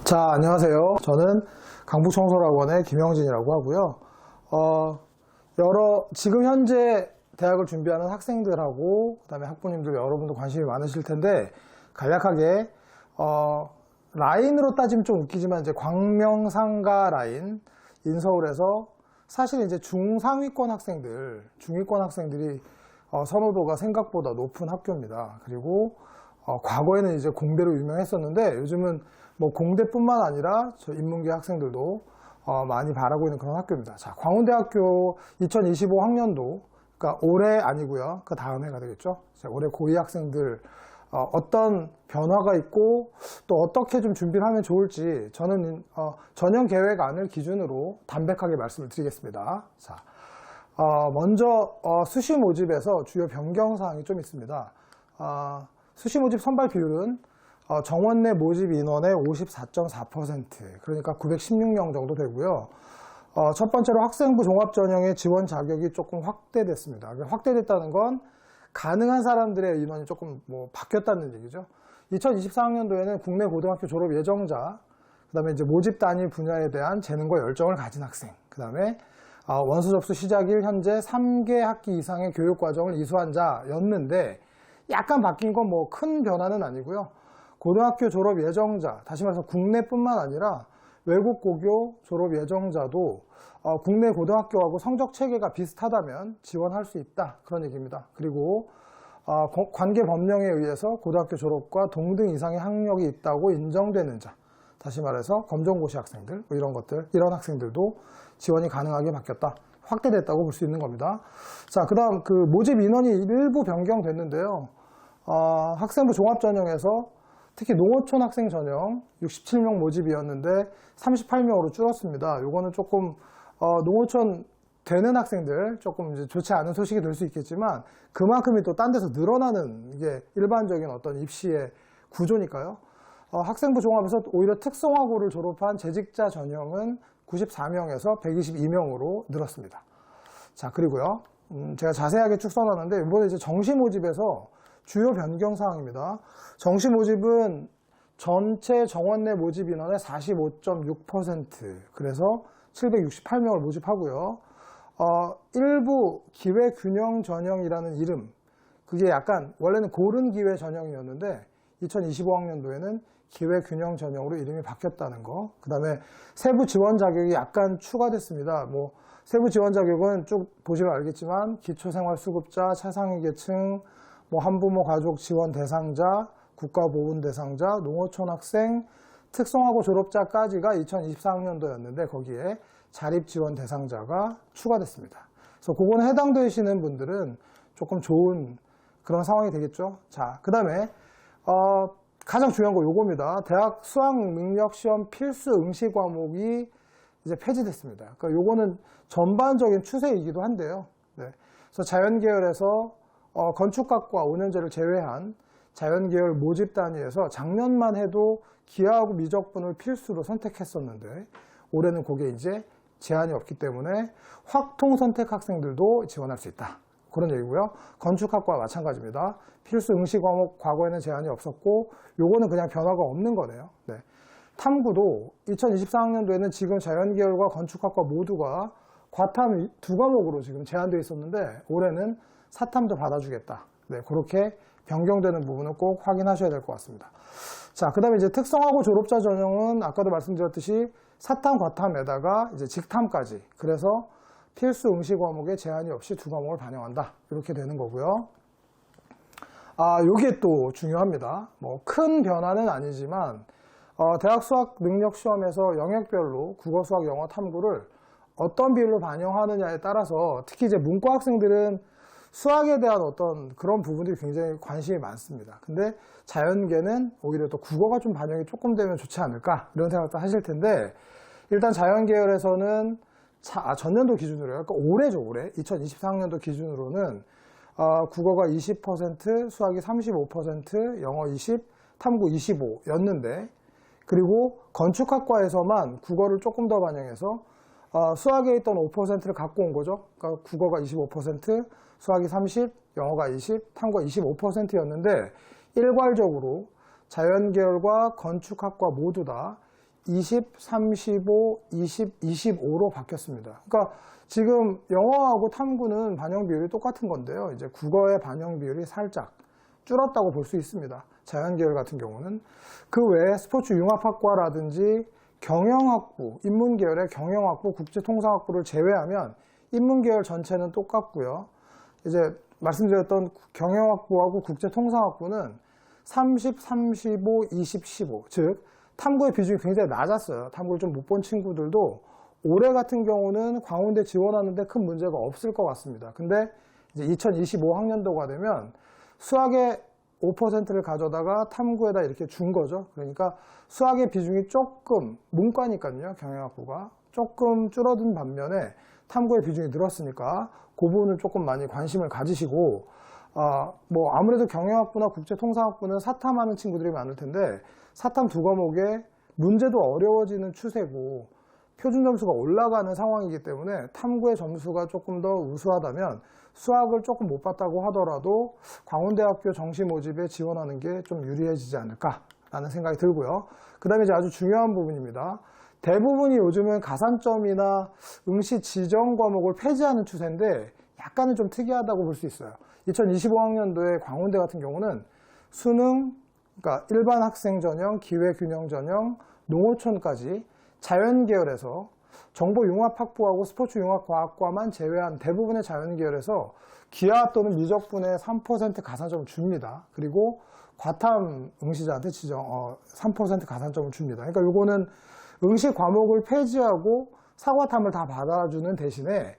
자, 안녕하세요. 저는 강북청소학원의 김영진이라고 하고요. 지금 현재 대학을 준비하는 학생들하고, 그 다음에 학부님들 여러분도 관심이 많으실 텐데, 간략하게, 라인으로 따지면 좀 웃기지만, 이제 광명상가 라인, 인서울에서 사실 이제 중상위권 학생들이 선호도가 생각보다 높은 학교입니다. 그리고 과거에는 이제 공대로 유명했었는데 요즘은 뭐 공대뿐만 아니라 저 인문계 학생들도 많이 바라고 있는 그런 학교입니다. 자, 광운대학교 2025 학년도, 그러니까 올해 아니고요. 그 다음 해가 되겠죠. 자, 올해 고2 학생들 어떤 변화가 있고 또 어떻게 좀 준비를 하면 좋을지 저는 전형 계획안을 기준으로 담백하게 말씀을 드리겠습니다. 자, 먼저 수시 모집에서 주요 변경사항이 좀 있습니다. 수시 모집 선발 비율은 정원 내 모집 인원의 54.4%, 그러니까 916명 정도 되고요. 첫 번째로 학생부 종합전형의 지원 자격이 조금 확대됐습니다. 확대됐다는 건 가능한 사람들의 인원이 조금 바뀌었다는 얘기죠. 2024학년도에는 국내 고등학교 졸업 예정자, 그 다음에 이제 모집 단위 분야에 대한 재능과 열정을 가진 학생, 그 다음에 원서 접수 시작일 현재 3개 학기 이상의 교육과정을 이수한 자였는데, 약간 바뀐 건 큰 변화는 아니고요. 고등학교 졸업 예정자, 다시 말해서 국내뿐만 아니라 외국 고교 졸업 예정자도 국내 고등학교하고 성적 체계가 비슷하다면 지원할 수 있다, 그런 얘기입니다. 그리고 관계 법령에 의해서 고등학교 졸업과 동등 이상의 학력이 있다고 인정되는 자, 다시 말해서 검정고시 학생들, 이런 학생들도 지원이 가능하게 바뀌었다, 확대됐다고 볼 수 있는 겁니다. 자, 그 다음 모집 인원이 일부 변경됐는데요. 학생부 종합전형에서 특히 농어촌 학생 전형 67명 모집이었는데 38명으로 줄었습니다. 요거는 조금 농어촌 되는 학생들 조금 이제 좋지 않은 소식이 될 수 있겠지만 그만큼이 또 딴 데서 늘어나는 이게 일반적인 어떤 입시의 구조니까요. 학생부 종합에서 오히려 특성화고를 졸업한 재직자 전형은 94명에서 122명으로 늘었습니다. 자, 그리고요. 제가 자세하게 쭉 써놨는데 이번에 이제 정시 모집에서 주요 변경 사항입니다. 정시 모집은 전체 정원 내 모집 인원의 45.6%, 그래서 768명을 모집하고요. 일부 기회균형 전형이라는 이름, 그게 약간 원래는 고른 기회 전형이었는데 2025학년도에는 기회균형 전형으로 이름이 바뀌었다는 거. 그 다음에 세부 지원 자격이 약간 추가됐습니다. 세부 지원 자격은 쭉 보시면 알겠지만 기초생활수급자, 차상위 계층, 한부모 가족 지원 대상자, 국가보훈 대상자, 농어촌 학생, 특성화고 졸업자까지가 2024학년도였는데 거기에 자립지원 대상자가 추가됐습니다. 그래서 그거는 해당되시는 분들은 조금 좋은 그런 상황이 되겠죠. 자, 그 다음에 가장 중요한 거 요겁니다. 대학 수학능력시험 필수 응시 과목이 이제 폐지됐습니다. 그러니까 요거는 전반적인 추세이기도 한데요. 네. 그래서 자연계열에서 건축학과 5년제를 제외한 자연계열 모집 단위에서 작년만 해도 기하하고 미적분을 필수로 선택했었는데 올해는 그게 이제 제한이 없기 때문에 확통 선택 학생들도 지원할 수 있다, 그런 얘기고요. 건축학과와 마찬가지입니다. 필수 응시 과목 과거에는 제한이 없었고 요거는 그냥 변화가 없는 거네요. 네. 탐구도 2024학년도에는 지금 자연계열과 건축학과 모두가 과탐 두 과목으로 지금 제한되어 있었는데 올해는 사탐도 받아주겠다. 네, 그렇게 변경되는 부분은 꼭 확인하셔야 될 것 같습니다. 자, 그 다음에 이제 특성화고 졸업자 전형은 아까도 말씀드렸듯이 사탐, 과탐에다가 이제 직탐까지. 그래서 필수 응시 과목에 제한이 없이 두 과목을 반영한다, 이렇게 되는 거고요. 요게 또 중요합니다. 큰 변화는 아니지만 대학 수학 능력 시험에서 영역별로 국어, 수학, 영어, 탐구를 어떤 비율로 반영하느냐에 따라서 특히 이제 문과 학생들은 수학에 대한 어떤 그런 부분들이 굉장히 관심이 많습니다. 근데 자연계는 오히려 또 국어가 좀 반영이 조금 되면 좋지 않을까, 이런 생각도 하실 텐데, 일단 자연계열에서는 전년도 기준으로요. 그러니까 올해죠, 올해. 2024학년도 기준으로는 국어가 20%, 수학이 35%, 영어 20, 탐구 25였는데, 그리고 건축학과에서만 국어를 조금 더 반영해서 수학에 있던 5%를 갖고 온 거죠. 그러니까 국어가 25%, 수학이 30, 영어가 20, 탐구가 25%였는데 일괄적으로 자연계열과 건축학과 모두 다 20, 35, 20, 25로 바뀌었습니다. 그러니까 지금 영어하고 탐구는 반영 비율이 똑같은 건데요. 이제 국어의 반영 비율이 살짝 줄었다고 볼 수 있습니다. 자연계열 같은 경우는. 그 외에 스포츠 융합학과라든지 경영학부, 인문계열의 경영학부, 국제통상학부를 제외하면 인문계열 전체는 똑같고요. 이제 말씀드렸던 경영학부하고 국제통상학부는 30, 35, 20, 15. 즉, 탐구의 비중이 굉장히 낮았어요. 탐구를 좀 못 본 친구들도 올해 같은 경우는 광운대 지원하는데 큰 문제가 없을 것 같습니다. 근데 이제 2025학년도가 되면 수학의 5%를 가져다가 탐구에다 이렇게 준 거죠. 그러니까 수학의 비중이 조금, 문과니까요, 경영학부가 조금 줄어든 반면에 탐구의 비중이 늘었으니까 그 부분을 조금 많이 관심을 가지시고, 뭐 아무래도 경영학부나 국제통상학부는 사탐하는 친구들이 많을 텐데 사탐 두 과목에 문제도 어려워지는 추세고 표준 점수가 올라가는 상황이기 때문에 탐구의 점수가 조금 더 우수하다면 수학을 조금 못 봤다고 하더라도 광운대학교 정시 모집에 지원하는 게 좀 유리해지지 않을까라는 생각이 들고요. 그 다음에 이제 아주 중요한 부분입니다. 대부분이 요즘은 가산점이나 응시 지정 과목을 폐지하는 추세인데 약간은 좀 특이하다고 볼 수 있어요. 2025학년도에 광운대 같은 경우는 수능, 그러니까 일반 학생 전형, 기회균형 전형, 농어촌까지 자연계열에서 정보융합학부하고 스포츠융합과학과만 제외한 대부분의 자연계열에서 기하 또는 미적분의 3% 가산점을 줍니다. 그리고 과탐 응시자한테 3% 가산점을 줍니다. 그러니까 이거는 응시 과목을 폐지하고 사과탐을 다 받아주는 대신에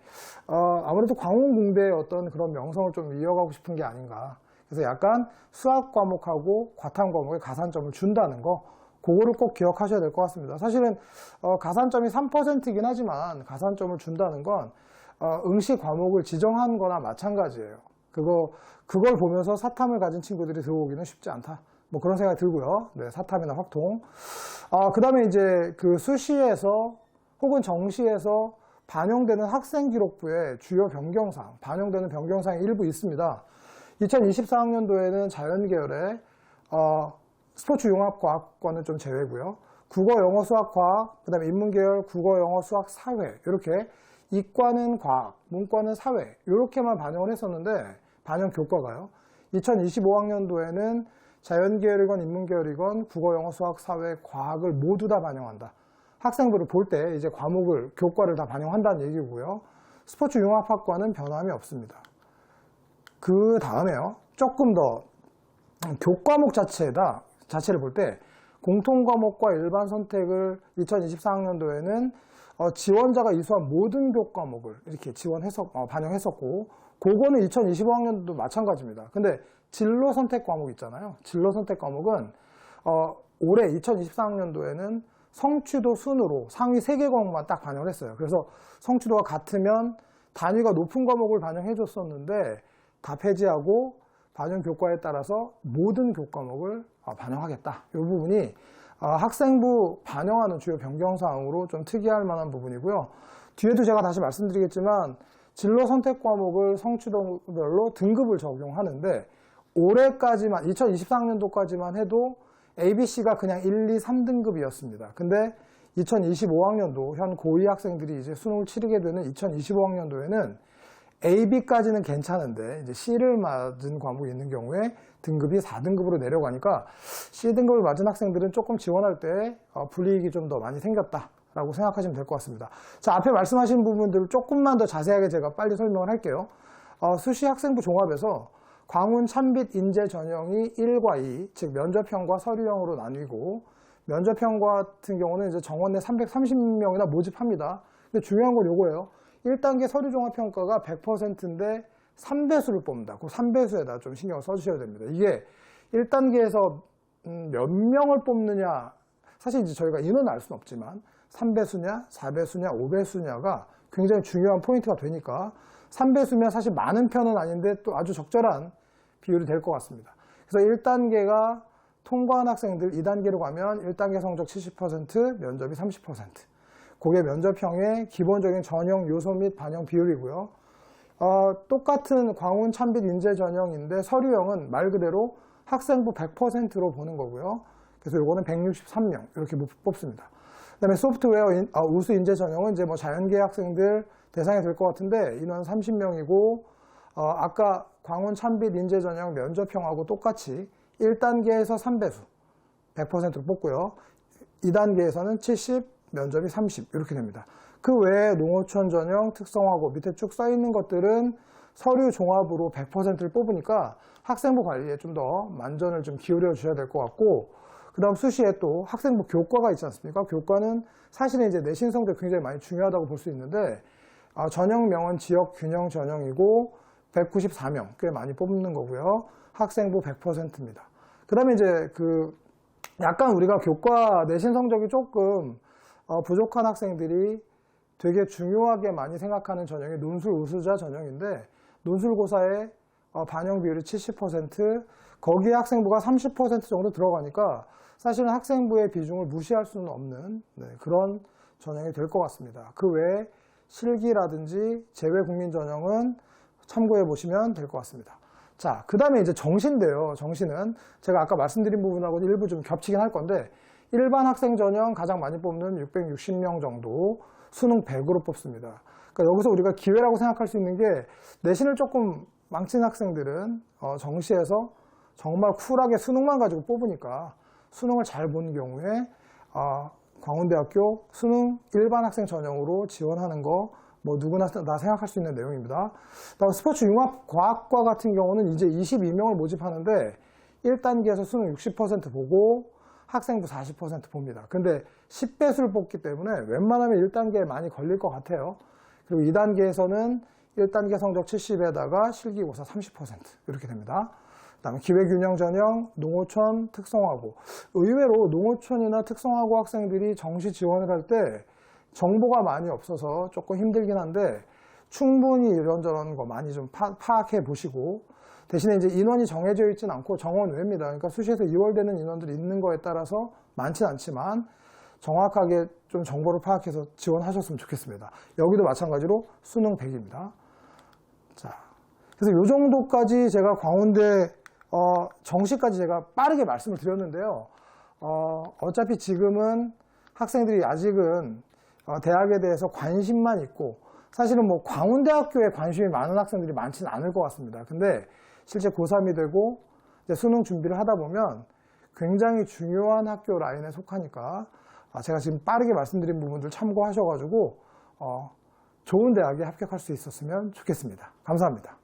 아무래도 광운공대의 어떤 그런 명성을 좀 이어가고 싶은 게 아닌가. 그래서 약간 수학 과목하고 과탐 과목에 가산점을 준다는 거, 그거를 꼭 기억하셔야 될 것 같습니다. 사실은 가산점이 3%이긴 하지만 가산점을 준다는 건 응시 과목을 지정한 거나 마찬가지예요. 그걸 보면서 사탐을 가진 친구들이 들어오기는 쉽지 않다. 뭐 그런 생각이 들고요. 네, 사탐이나 확통. 그 다음에 이제 그 수시에서 혹은 정시에서 반영되는 학생기록부에 주요 변경사항, 반영되는 변경사항이 일부 있습니다. 2024학년도에는 자연계열의 스포츠융합과학과는 좀 제외고요. 국어, 영어, 수학, 과학, 그 다음에 인문계열, 국어, 영어, 수학, 사회 이렇게 이과는 과학, 문과는 사회 이렇게만 반영을 했었는데 반영 교과가요. 2025학년도에는 자연계열이건 인문계열이건 국어, 영어, 수학, 사회, 과학을 모두 다 반영한다. 학생들을 볼 때 이제 과목을, 교과를 다 반영한다는 얘기고요. 스포츠융합학과는 변함이 없습니다. 그 다음에요. 조금 더 교과목 자체를 볼 때 공통과목과 일반 선택을 2024학년도에는 지원자가 이수한 모든 교과목을 이렇게 반영했었고, 그거는 2025학년도 마찬가지입니다. 근데 진로 선택 과목 있잖아요. 진로 선택 과목은 올해 2024학년도에는 성취도 순으로 상위 3개 과목만 딱 반영을 했어요. 그래서 성취도가 같으면 단위가 높은 과목을 반영해 줬었는데 다 폐지하고 반영 교과에 따라서 모든 교과목을 반영하겠다. 이 부분이 학생부 반영하는 주요 변경사항으로 좀 특이할 만한 부분이고요. 뒤에도 제가 다시 말씀드리겠지만 진로 선택 과목을 성취도별로 등급을 적용하는데 올해까지만 2024학년도까지만 해도 ABC가 그냥 1, 2, 3등급이었습니다. 근데 2025학년도 현 고2 학생들이 이제 수능을 치르게 되는 2025학년도에는 AB까지는 괜찮은데 이제 C를 맞은 과목이 있는 경우에 등급이 4등급으로 내려가니까 C등급을 맞은 학생들은 조금 지원할 때 불이익이 좀 더 많이 생겼다라고 생각하시면 될 것 같습니다. 자, 앞에 말씀하신 부분들을 조금만 더 자세하게 제가 빨리 설명을 할게요. 수시 학생부 종합에서 광운 참빛 인재 전형이 1과 2, 즉 면접형과 서류형으로 나뉘고 면접형 같은 경우는 이제 정원 내 330명이나 모집합니다. 근데 중요한 건 요거예요. 1단계 서류종합평가가 100%인데 3배수를 뽑는다. 그 3배수에다 좀 신경을 써주셔야 됩니다. 이게 1단계에서 몇 명을 뽑느냐, 사실 이제 저희가 인원을 알 수는 없지만 3배수냐, 4배수냐, 5배수냐가 굉장히 중요한 포인트가 되니까 3배수면 사실 많은 편은 아닌데 또 아주 적절한 비율이 될 것 같습니다. 그래서 1단계가 통과한 학생들 2단계로 가면 1단계 성적 70%, 면접이 30%. 그게 면접형의 기본적인 전형 요소 및 반영 비율이고요. 똑같은 광운 참빛 인재 전형인데 서류형은 말 그대로 학생부 100%로 보는 거고요. 그래서 이거는 163명 이렇게 뽑습니다. 그다음에 소프트웨어 우수 인재 전형은 이제 뭐 자연계획 학생들 대상이 될 것 같은데 인원 30명이고 아까 광운 찬빛 인재 전형 면접형하고 똑같이 1단계에서 3배수 100%로 뽑고요. 2단계에서는 70, 면접이 30 이렇게 됩니다. 그 외에 농어촌 전형, 특성화고 밑에 쭉 써 있는 것들은 서류 종합으로 100%를 뽑으니까 학생부 관리에 좀 더 만전을 좀 기울여 주셔야 될 것 같고, 그 다음 수시에 또 학생부 교과가 있지 않습니까? 교과는 사실은 이제 내신 성적 굉장히 많이 중요하다고 볼 수 있는데 전형명은 지역 균형 전형이고 194명 꽤 많이 뽑는 거고요. 학생부 100%입니다. 그 다음에 이제 약간 우리가 교과 내신 성적이 조금 부족한 학생들이 되게 중요하게 많이 생각하는 전형이 논술 우수자 전형인데, 논술고사의 반영 비율이 70%, 거기에 학생부가 30% 정도 들어가니까 사실은 학생부의 비중을 무시할 수는 없는 그런 전형이 될 것 같습니다. 그 외에 실기라든지 재외국민 전형은 참고해 보시면 될 것 같습니다. 자, 그 다음에 이제 정시인데요. 정시는 제가 아까 말씀드린 부분하고 일부 좀 겹치긴 할 건데, 일반 학생 전형 가장 많이 뽑는 660명 정도, 수능 100으로 뽑습니다. 그러니까 여기서 우리가 기회라고 생각할 수 있는 게, 내신을 조금 망친 학생들은 정시에서 정말 쿨하게 수능만 가지고 뽑으니까 수능을 잘 본 경우에 광운대학교 수능 일반 학생 전형으로 지원하는 거 뭐 누구나 다 생각할 수 있는 내용입니다. 다음 스포츠 융합 과학과 같은 경우는 이제 22명을 모집하는데 1단계에서 수능 60% 보고 학생부 40% 봅니다. 근데 10배수를 뽑기 때문에 웬만하면 1단계에 많이 걸릴 것 같아요. 그리고 2단계에서는 1단계 성적 70에다가 실기고사 30% 이렇게 됩니다. 그 다음에 기회균형 전형, 농어촌, 특성화고. 의외로 농어촌이나 특성화고 학생들이 정시 지원을 할 때 정보가 많이 없어서 조금 힘들긴 한데 충분히 이런저런 거 많이 좀 파악해 보시고, 대신에 이제 인원이 정해져 있진 않고 정원 외입니다. 그러니까 수시에서 2월 되는 인원들이 있는 거에 따라서 많진 않지만 정확하게 좀 정보를 파악해서 지원하셨으면 좋겠습니다. 여기도 마찬가지로 수능 100입니다. 자, 그래서 이 정도까지 제가 광운대 정시까지 제가 빠르게 말씀을 드렸는데요. 어차피 지금은 학생들이 아직은 대학에 대해서 관심만 있고, 사실은 뭐 광운대학교에 관심이 많은 학생들이 많지는 않을 것 같습니다. 근데 실제 고3이 되고 이제 수능 준비를 하다 보면 굉장히 중요한 학교 라인에 속하니까 제가 지금 빠르게 말씀드린 부분들 참고하셔가지고 좋은 대학에 합격할 수 있었으면 좋겠습니다. 감사합니다.